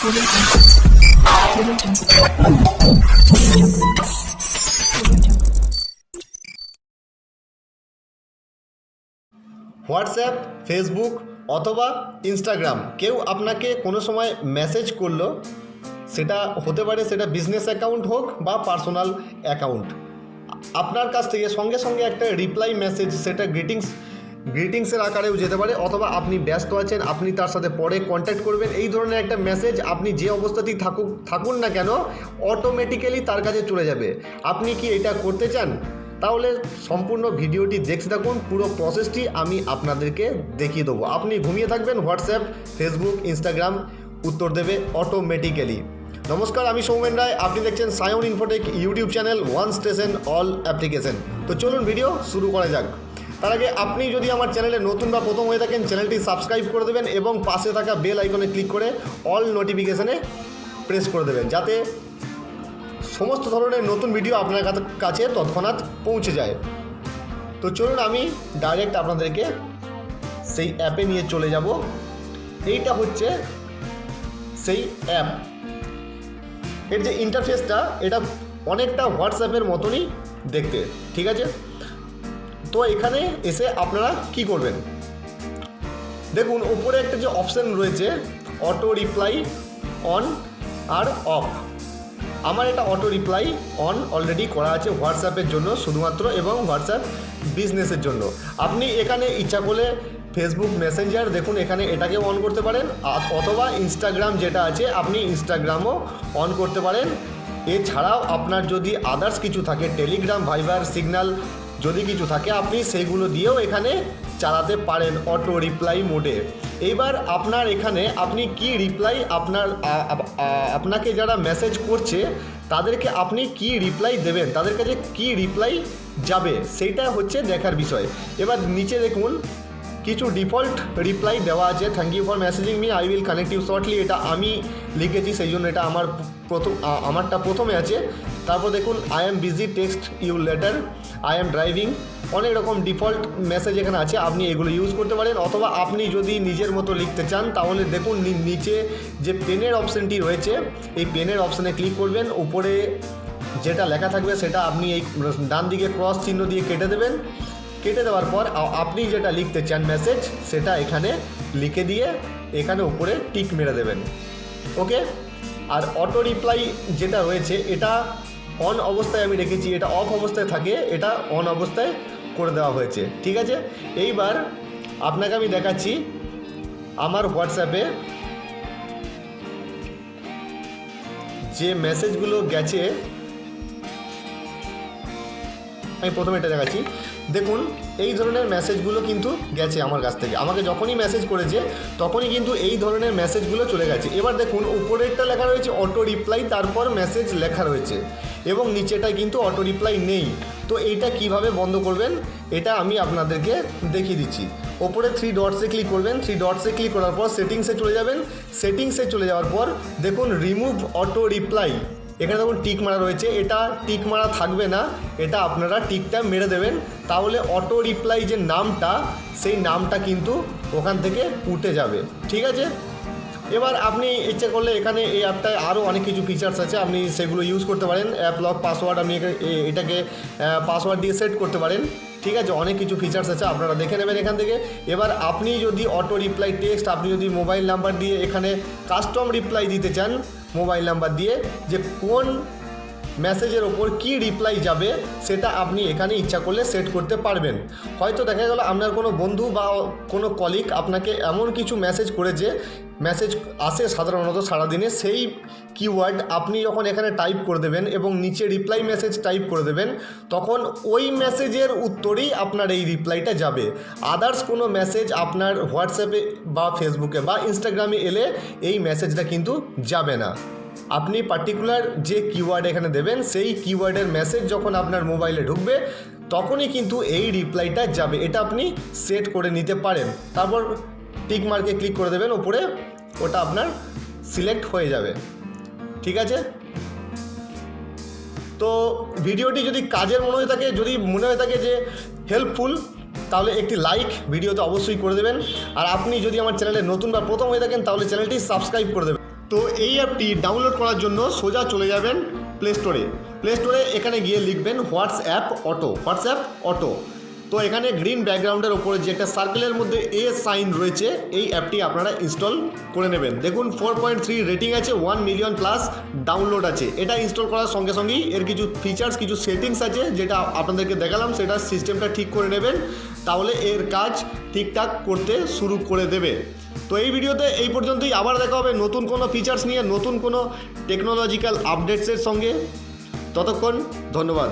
WhatsApp, Facebook অথবা Instagram কেউ আপনাকে কোনো সময় মেসেজ করলো, সেটা হতে পারে সেটা বিজনেস অ্যাকাউন্ট হোক বা পার্সোনাল অ্যাকাউন্ট, আপনার কাছ থেকে সঙ্গে সঙ্গে একটা রিপ্লাই মেসেজ, সেটা গ্রিটিংসের আকারেও যেতে পারে, অথবা আপনি ব্যস্ত আছেন, আপনি তার সাথে পরে কন্ট্যাক্ট করবেন, এই ধরনের একটা মেসেজ আপনি যে অবস্থাতেই থাকুন না কেন অটোমেটিক্যালি তার কাছে চলে যাবে। আপনি কি এটা করতে চান? তাহলে সম্পূর্ণ ভিডিওটি দেখতে থাকুন, পুরো প্রসেসটি আমি আপনাদেরকে দেখিয়ে দেবো। আপনি ঘুমিয়ে থাকবেন, হোয়াটসঅ্যাপ, ফেসবুক, ইনস্টাগ্রাম উত্তর দেবে অটোমেটিক্যালি। নমস্কার, আমি সৌমেন রায়, আপনি দেখছেন Sayan Infotech YouTube channel, one station all application. তো চলুন ভিডিও শুরু করা যাক। তার আগে আপনি যদি আমার চ্যানেলে নতুন বা প্রথম হয়ে থাকেন, চ্যানেলটি সাবস্ক্রাইব করে দেবেন এবং পাশে থাকা বেল আইকনে ক্লিক করে অল নোটিফিকেশানে প্রেস করে দেবেন, যাতে সমস্ত ধরনের নতুন ভিডিও আপনার কাছে তৎক্ষণাৎ পৌঁছে যায়। তো চলুন আমি ডাইরেক্ট আপনাদেরকে সেই অ্যাপে নিয়ে চলে যাব। এইটা হচ্ছে সেই অ্যাপ। এর যে ইন্টারফেসটা, এটা অনেকটা হোয়াটসঅ্যাপের মতনই দেখতে, ঠিক আছে? তো এখানে এসে আপনারা কি করবেন, দেখুন উপরে একটা যে অপশান রয়েছে অটো রিপ্লাই অন আর অফ। আমার এটা অটো রিপ্লাই অন অলরেডি করা আছে হোয়াটসঅ্যাপের জন্য শুধুমাত্র, এবং হোয়াটসঅ্যাপ বিজনেসের জন্য। আপনি এখানে ইচ্ছা করলে ফেসবুক মেসেঞ্জার, দেখুন এখানে এটাকেও অন করতে পারেন, অথবা ইনস্টাগ্রাম যেটা আছে আপনি ইনস্টাগ্রামও অন করতে পারেন। এছাড়াও আপনার যদি আদার্স কিছু থাকে, টেলিগ্রাম, ভাইবার, সিগন্যাল যদি কিছু থাকে, আপনি সেগুলো দিয়েও এখানে চালাতে পারেন অটো রিপ্লাই মোডে। এইবার আপনার এখানে আপনি কি রিপ্লাই, আপনাকে যারা মেসেজ করছে তাদেরকে আপনি কি রিপ্লাই দেবেন, তাদের কাছে কি রিপ্লাই যাবে, সেইটা হচ্ছে দেখার বিষয়। এবার নিচে দেখুন কিছু ডিফল্ট রিপ্লাই দেওয়া আছে। Thank you for messaging me, I will connect you shortly, এটা আমি লিখেছি সেই জন্য এটা আমারটা প্রথমে আছে। তারপর দেখুন I am busy, text you later, I am driving, অনেক রকম ডিফল্ট মেসেজ এখানে আছে, আপনি এগুলো ইউজ করতে পারেন। অথবা আপনি যদি নিজের মতো লিখতে চান তাহলে দেখুন নিচে যে পেনের অপশানটি রয়েছে, এই পেনের অপশানে ক্লিক করবেন, উপরে যেটা লেখা থাকবে সেটা আপনি এই ডান দিকে ক্রস চিহ্ন দিয়ে কেটে দেবেন। কেটে দেওয়ার পর আপনি যেটা লিখতে চান মেসেজ, সেটা এখানে লিখে দিয়ে এখানে উপরে টিক মেরে দেবেন। ওকে। আর অটো রিপ্লাই যেটা রয়েছে এটা অন অবস্থায় আমি রেখেছি, এটা অফ অবস্থায় থাকে, এটা অন অবস্থায় করে দেওয়া হয়েছে, ঠিক আছে? এইবার আপনাকে আমি দেখাচ্ছি আমার হোয়াটসঅ্যাপে যে মেসেজগুলো গেছে। আমি প্রথমে এটা দেখাচ্ছি, দেখুন এই ধরনের মেসেজগুলো কিন্তু গেছে আমার কাছ থেকে। আমাকে যখনই মেসেজ করেছে তখনই কিন্তু এই ধরনের মেসেজগুলো চলে গেছে। এবার দেখুন উপরেরটা লেখা রয়েছে অটো রিপ্লাই, তারপর মেসেজ লেখা রয়েছে, এবং নিচেটায় কিন্তু অটো রিপ্লাই নেই। তো এইটা কিভাবে বন্ধ করবেন এটা আমি আপনাদেরকে দেখিয়ে দিচ্ছি। ওপরে থ্রি ডটসে ক্লিক করবেন, থ্রি ডটসে ক্লিক করার পর সেটিংসে চলে যাবেন। সেটিংসে চলে যাওয়ার পর দেখুন রিমুভ অটো রিপ্লাই, এখানে দেখুন টিক মারা রয়েছে, এটা টিক মারা থাকবে না, এটা আপনারা টিকটা মেরে দেবেন, তাহলে অটো রিপ্লাই যে নামটা, সেই নামটা কিন্তু ওখান থেকে উঠে যাবে, ঠিক আছে? এবার আপনি ইচ্ছে করলে এখানে এই অ্যাপটায় আরও অনেক কিছু ফিচার্স আছে, আপনি সেগুলো ইউজ করতে পারেন। অ্যাপ লক পাসওয়ার্ড, আপনি এটাকে পাসওয়ার্ড দিয়ে সেট করতে পারেন, ঠিক আছে? অনেক কিছু ফিচার্স আছে, আপনারা দেখে নেবেন এখান থেকে। এবার আপনি যদি অটো রিপ্লাই টেক্সট, আপনি যদি মোবাইল নাম্বার দিয়ে এখানে কাস্টম রিপ্লাই দিতে চান, মোবাইল নাম্বার দিয়ে যে কোন মেসেজের ওপর কি রিপ্লাই যাবে সেটা আপনি এখানে ইচ্ছা করলে সেট করতে পারবেন। হয়তো দেখা গেল আপনার কোনো বন্ধু বা কোনো কলিগ আপনাকে এমন কিছু মেসেজ করেছে, মেসেজ আসে সাধারণত সারাদিনে, সেই কিওয়ার্ড আপনি যখন এখানে টাইপ করে দেবেন এবং নিচে রিপ্লাই মেসেজ টাইপ করে দেবেন, তখন ওই মেসেজের উত্তরেই আপনার এই রিপ্লাইটা যাবে। আদার্স কোনো মেসেজ আপনার হোয়াটসঅ্যাপে বা ফেসবুকে বা ইনস্টাগ্রামে এলে এই মেসেজটা কিন্তু যাবে না। আপনি পার্টিকুলার যে কিওয়ার্ড এখানে দেবেন, সেই কিওয়ার্ডের মেসেজ যখন আপনার মোবাইলে ঢুকবে তখনই কিন্তু এই রিপ্লাইটা যাবে। এটা আপনি সেট করে নিতে পারেন। তারপর টিক মার্কে ক্লিক করে দেবেন উপরে, ওটা আপনার সিলেক্ট হয়ে যাবে, ঠিক আছে? তো ভিডিওটি যদি কাজের মনে হয়ে থাকে, যদি মনে হয়ে থাকে যে হেল্পফুল, তাহলে একটি লাইক ভিডিওতে অবশ্যই করে দেবেন। আর আপনি যদি আমার চ্যানেলে নতুন বা প্রথম হয়ে থাকেন তাহলে চ্যানেলটি সাবস্ক্রাইব করে দেবেন। তো এই অ্যাপটি ডাউনলোড করার জন্য সোজা চলে যাবেন প্লে স্টোরে এখানে গিয়ে লিখবেন হোয়াটসঅ্যাপ অটো। তো এখানে গ্রিন ব্যাকগ্রাউন্ডের ওপরে যে একটা সার্কেলের মধ্যে এ সাইন রয়েছে, এই অ্যাপটি আপনারা ইনস্টল করে নেবেন। দেখুন 4.3 রেটিং আছে, 1 মিলিয়ন প্লাস ডাউনলোড আছে। এটা ইনস্টল করার সঙ্গে সঙ্গেই এর কিছু ফিচার্স, কিছু সেটিংস আছে যেটা আপনাদেরকে দেখালাম, সেটা সিস্টেমটা ঠিক করে নেবেন, তাহলে এর কাজ ঠিকঠাক করতে শুরু করে দেবে। তো এই ভিডিওতে এই পর্যন্তই। আবার দেখা হবে নতুন কোনো ফিচার্স নিয়ে, নতুন কোনো টেকনোলজিক্যাল আপডেটসের সঙ্গে। ততক্ষণ ধন্যবাদ।